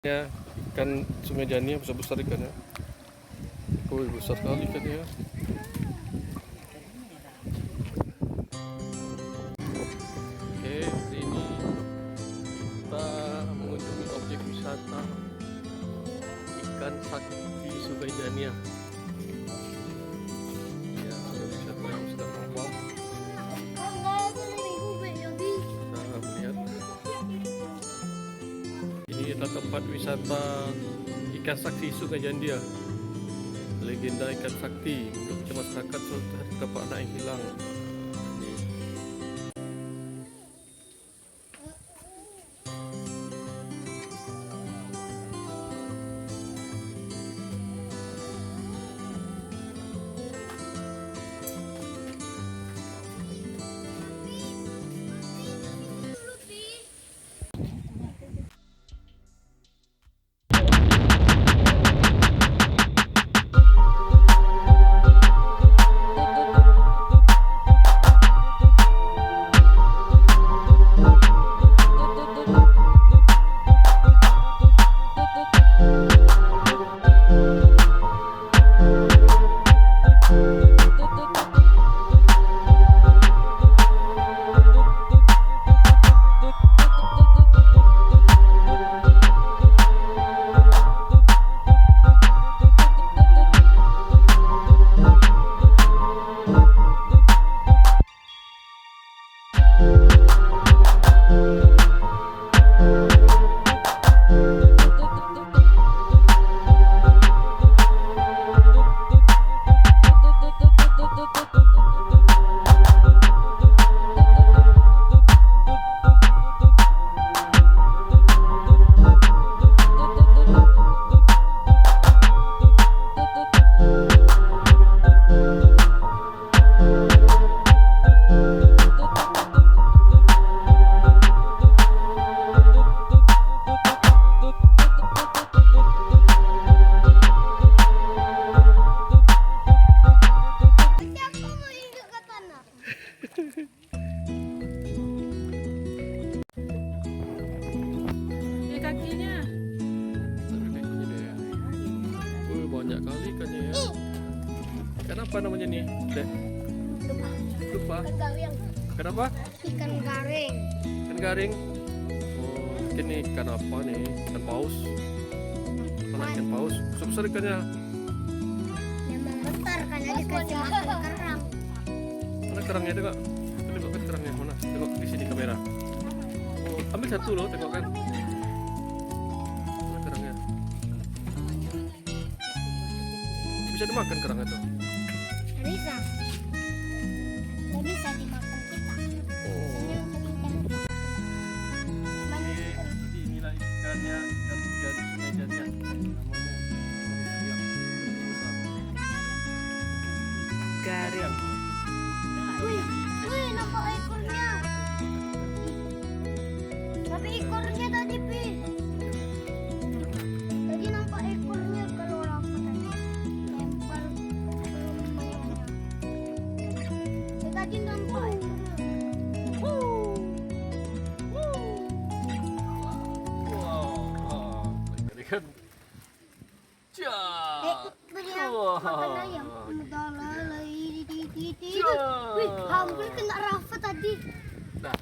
Ya, ikan sungai janiah besar-besar ikannya. Wih, besar sekali ikannya. Oke, hari ini kita mengunjungi objek wisata ikan sakti sungai janiah. Ya, wisata yang sedang ngomong. Kita melihat ini adalah tempat wisata ikan sakti sungai janiah. Legenda ikan sakti untuk masyarakat suatu hari dapat anak yang hilang. Kakinya. Banyak kali ikannya ya. Ikan apa namanya nih? Lupa. Kenapa? Ikan garing. Ikan garing. Oh, ini ikan apa nih? Ikan paus. Mana ikan paus? Besar ikannya. Memang besar karena dikasih makan kerang. Mana kerangnya itu kak? Tengok kan kerangnya mana? Tengok di sini kamera. Oh, ambil satu loh, tengok kan. Mana kerangnya? Bisa dimakan kerang itu? Bisa. Nggak bisa dimakan kita. Oh. Inilah ikannya, ikan sungai janiah. Namanya yang besar. Garing. Wih, nampak ekornya. Tapi ekornya tadi, Pi. Tadi nampak ekornya kalau rapat tadi. Lempar lumayannya. Tadi nampak ekornya. Wow, ikan. Makan ayam. Wih, hampir kena Rafa tadi. Nah,